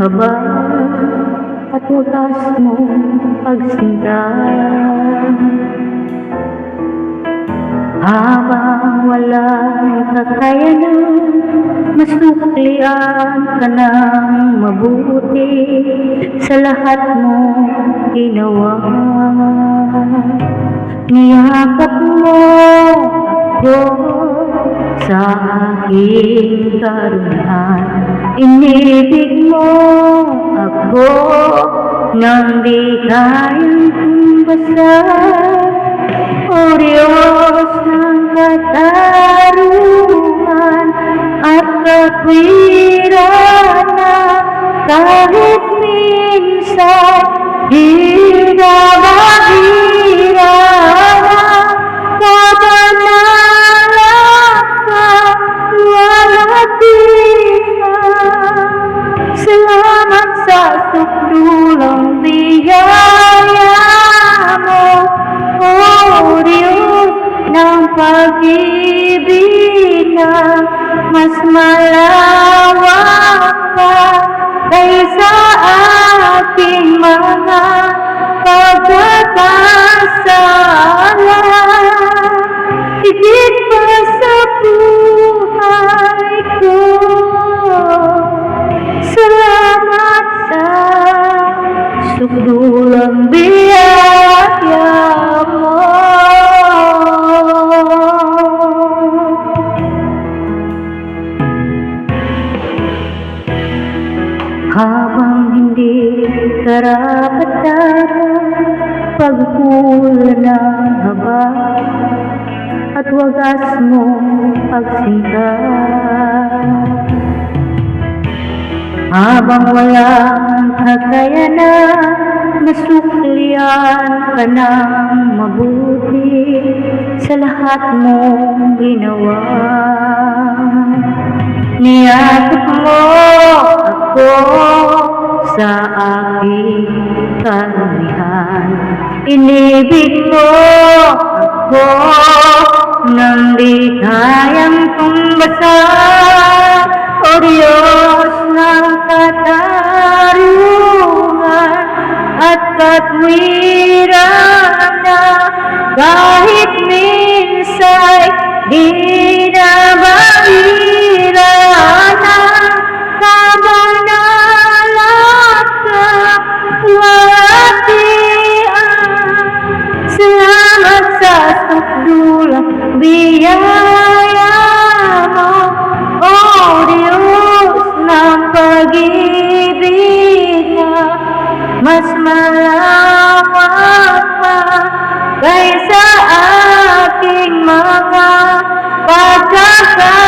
habang at wagas mong pagsinta. Habang walang kakayanan, masuklian ka ng mabuti sa lahat mong ginawa. Niyakap mo ako sa aking karunihan, inibig mo ako nang di kayang tumbasan. O Diyos ng katarungan at katwiran na kahit minsan di na mahira na kabanalan ka, walatihan. Salamat sa sukdulang biyaya mo, O Diyos ng pag-ibig na mas malawak pa kaysa ating mga pagkakasala. Higit pa sa buhay ko, salamat sa sukdulang biyaya mo. Habang hindi karapat-dapat, pagkulan ng haba at wagas mong pagsinta. Habang walang kakayanan, nasuklian ka ng mabuti sa lahat mong ginawa. Niyakap mo ako sa aking karunihan, inibig mo ako nang di kayang tumbasan. O Diyos ng katarungan at katwiran na kahit minsan di na mahira na kabanalan ka, walatian. Salamat sa sukdulang biyaya mo, O Diyos ng pag-ibig na mas malawak pa kaysa ating mga pagkakasala.